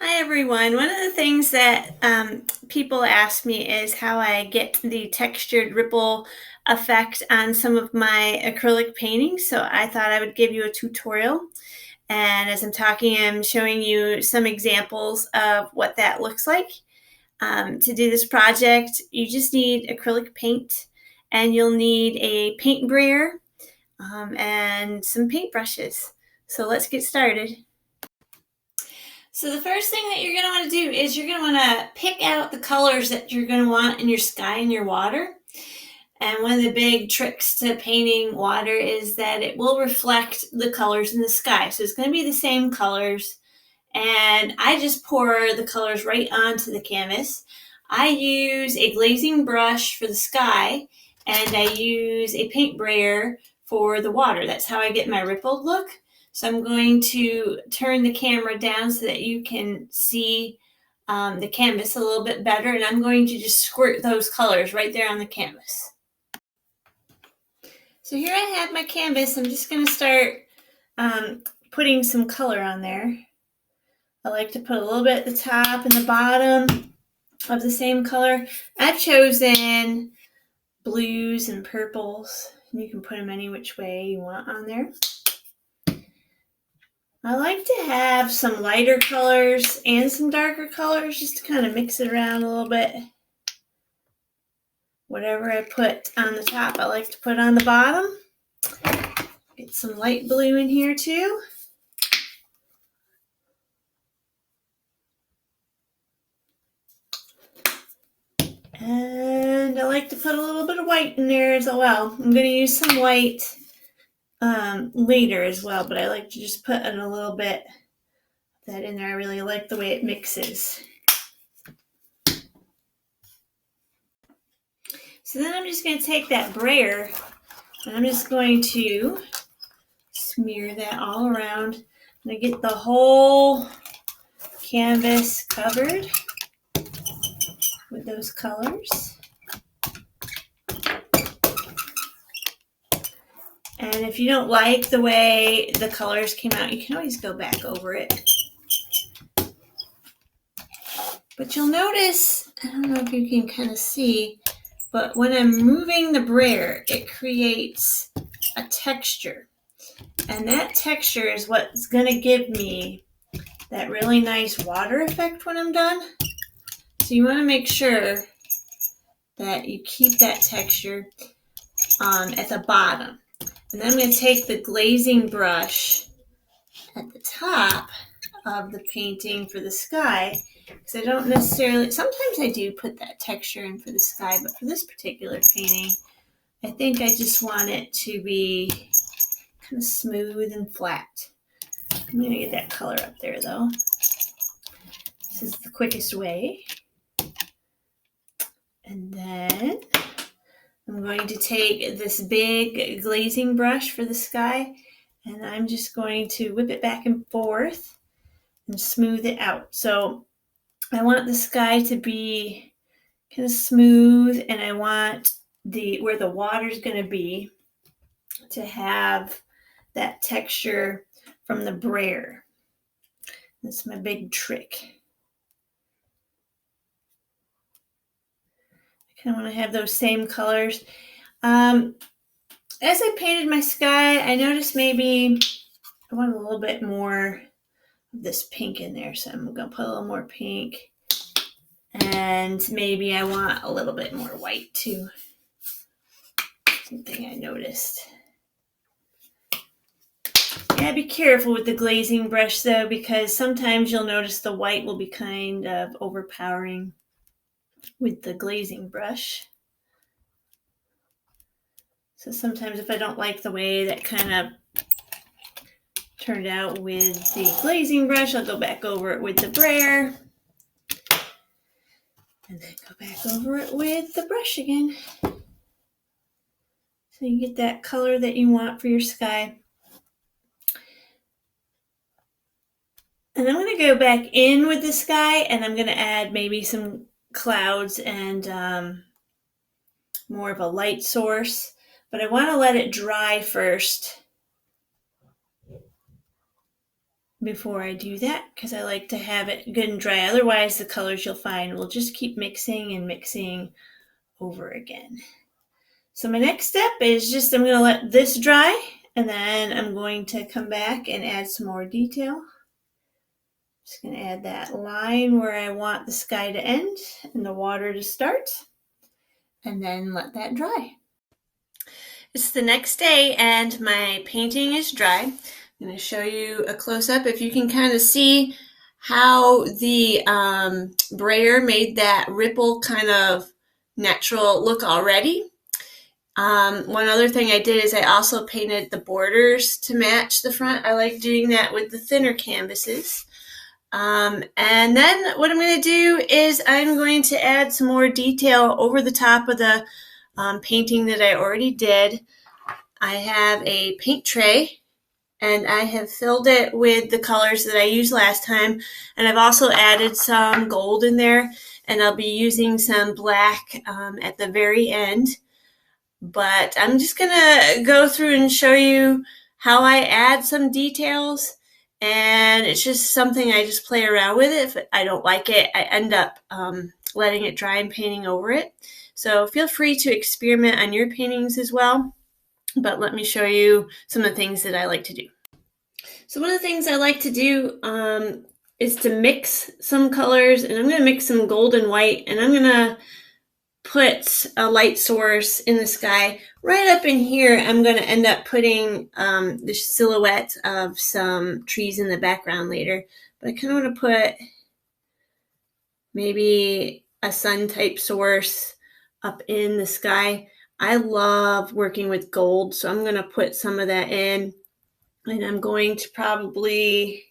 Hi everyone. One of the things that people ask me is how I get the textured ripple effect on some of my acrylic paintings. So I thought I would give you a tutorial. And as I'm talking, I'm showing you some examples of what that looks like. To do this project, you just need acrylic paint and you'll need a paint brayer and some paint brushes. So let's get started. So the first thing that you're going to want to do is you're going to want to pick out the colors that you're going to want in your sky and your water. And one of the big tricks to painting water is that it will reflect the colors in the sky. So it's going to be the same colors. And I just pour the colors right onto the canvas. I use a glazing brush for the sky and I use a paint brayer for the water. That's how I get my rippled look. So I'm going to turn the camera down so that you can see the canvas a little bit better. And I'm going to just squirt those colors right there on the canvas. So here I have my canvas. I'm just going to start putting some color on there. I like to put a little bit at the top and the bottom of the same color. I've chosen blues and purples. You can put them any which way you want on there. I like to have some lighter colors and some darker colors just to kind of mix it around a little bit. Whatever I put on the top, I like to put on the bottom. Get some light blue in here too. And I like to put a little bit of white in there as well. I'm going to use some white later as well, but I like to just put in a little bit of that in there. I really like the way it mixes. So then I'm just going to take that brayer and I'm just going to smear that all around. I'm going to get the whole canvas covered with those colors. And if you don't like the way the colors came out, you can always go back over it. But you'll notice, I don't know if you can kind of see, but when I'm moving the brayer, it creates a texture. And that texture is what's going to give me that really nice water effect when I'm done. So you want to make sure that you keep that texture at the bottom. And then I'm going to take the glazing brush at the top of the painting for the sky, because I don't necessarily, sometimes I do put that texture in for the sky, but for this particular painting, I think I just want it to be kind of smooth and flat. I'm going to get that color up there though. This is the quickest way. And then I'm going to take this big glazing brush for the sky and I'm just going to whip it back and forth and smooth it out. So I want the sky to be kind of smooth and I want where the water is going to be to have that texture from the brayer. That's my big trick. I kind of want to have those same colors. As I painted my sky, I noticed maybe I want a little bit more of this pink in there. So I'm going to put a little more pink. And maybe I want a little bit more white too. Something I noticed. Yeah, be careful with the glazing brush though, because sometimes you'll notice the white will be kind of overpowering with the glazing brush. So sometimes if I don't like the way that kind of turned out with the glazing brush, I'll go back over it with the brayer. And then go back over it with the brush again. So you get that color that you want for your sky. And I'm going to go back in with the sky and I'm going to add maybe some clouds and more of a light source. But I want to let it dry first. before I do that because I like to have it good and dry. Otherwise, the colors you'll find will just keep mixing and mixing over again. So my next step is just I'm going to let this dry, and then I'm going to come back and add some more detail. Just going to add that line where I want the sky to end and the water to start, and then let that dry. It's the next day and my painting is dry. I'm going to show you a close-up. If you can kind of see how the brayer made that ripple kind of natural look already. One other thing I did is I also painted the borders to match the front. I like doing that with the thinner canvases. And then what I'm going to do is I'm going to add some more detail over the top of the painting that I already did. I have a paint tray and I have filled it with the colors that I used last time, and I've also added some gold in there, and I'll be using some black at the very end. But I'm just gonna go through and show you how I add some details, and it's just something I just play around with. If I don't like it, I end up letting it dry and painting over it. So feel free to experiment on your paintings as well, but let me show you some of the things that I like to do. So one of the things I like to do is to mix some colors, and I'm going to mix some gold and white, and I'm going to put a light source in the sky. Right up in here, I'm going to end up putting the silhouette of some trees in the background later, but I kind of want to put maybe a sun type source up in the sky. I love working with gold, so I'm going to put some of that in, and I'm going to probably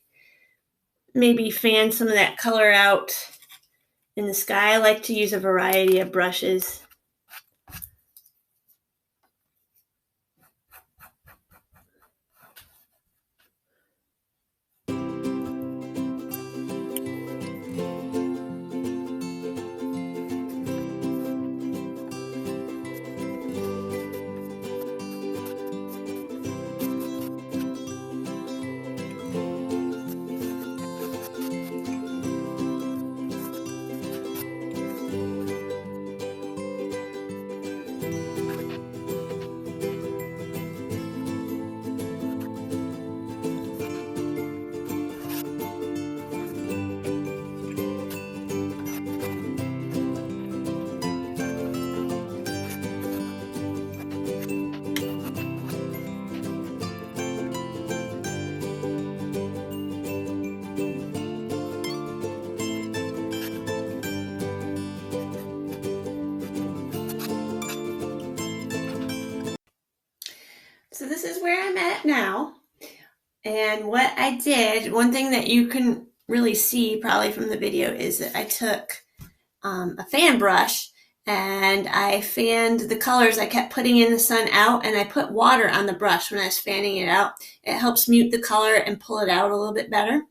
maybe fan some of that color out in the sky. I like to use a variety of brushes. So this is where I'm at now. And what I did, one thing that you can really see probably from the video is that I took a fan brush and I fanned the colors. I kept putting in the sun out, and I put water on the brush when I was fanning it out. It helps mute the color and pull it out a little bit better. And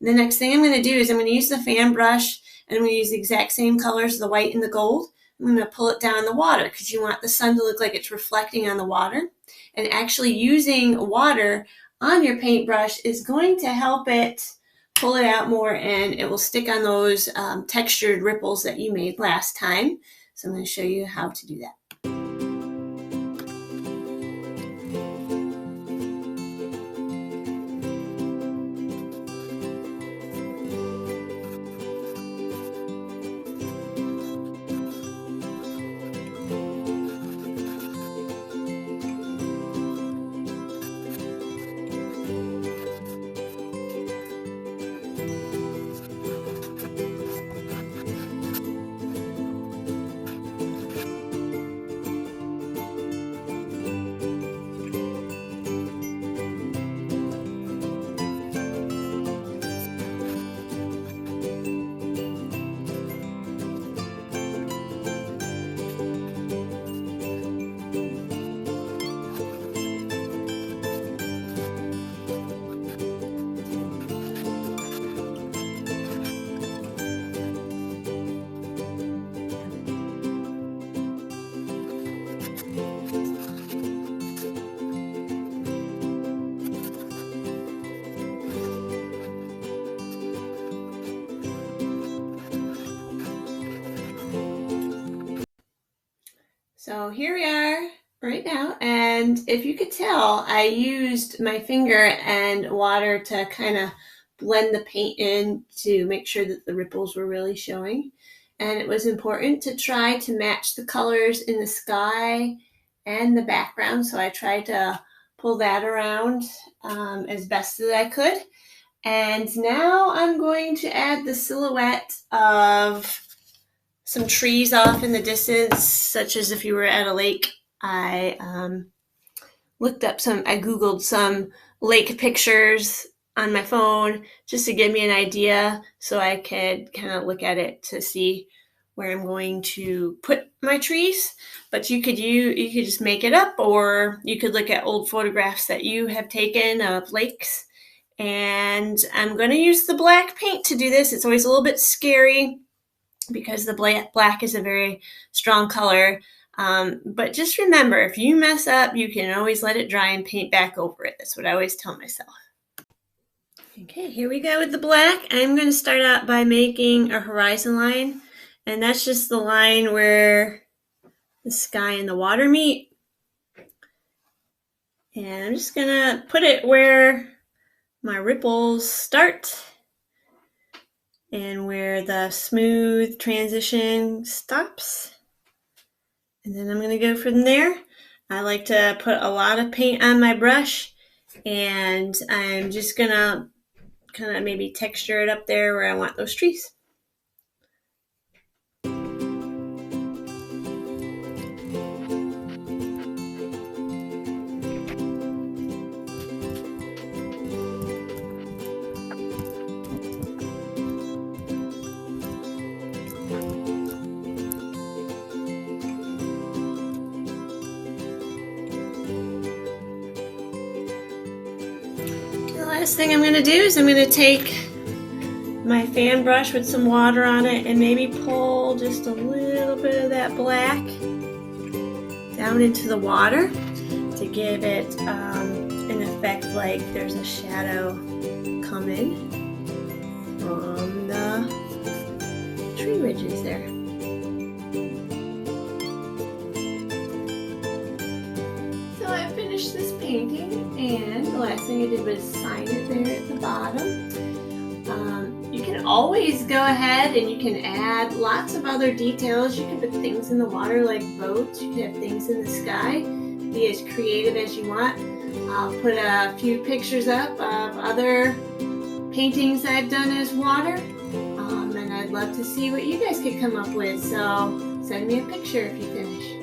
the next thing I'm going to do is I'm going to use the fan brush, and I'm going to use the exact same colors, the white and the gold. I'm going to pull it down in the water because you want the sun to look like it's reflecting on the water. And actually using water on your paintbrush is going to help it pull it out more, and it will stick on those textured ripples that you made last time. So I'm going to show you how to do that. So here we are right now, and if you could tell, I used my finger and water to kind of blend the paint in to make sure that the ripples were really showing. And it was important to try to match the colors in the sky and the background, so I tried to pull that around as best as I could. And now I'm going to add the silhouette of some trees off in the distance, such as if you were at a lake. I Googled some lake pictures on my phone just to give me an idea so I could kind of look at it to see where I'm going to put my trees. But you could just make it up, or you could look at old photographs that you have taken of lakes. And I'm going to use the black paint to do this. It's always a little bit scary because the black is a very strong color. But just remember, if you mess up, you can always let it dry and paint back over it. That's what I always tell myself. Okay, here we go with the black. I'm going to start out by making a horizon line, and that's just the line where the sky and the water meet. And I'm just going to put it where my ripples start and where the smooth transition stops. And then I'm going to go from there. I like to put a lot of paint on my brush, and I'm just going to kind of maybe texture it up there where I want those trees. The last thing I'm going to do is I'm going to take my fan brush with some water on it and maybe pull just a little bit of that black down into the water to give it an effect like there's a shadow coming from the tree ridges there. So I finished this painting, and the last thing I did was sign it there at the bottom. You can always go ahead and you can add lots of other details. You can put things in the water like boats. You can have things in the sky. Be as creative as you want. I'll put a few pictures up of other paintings I've done as water. And I'd love to see what you guys could come up with. So send me a picture if you finish.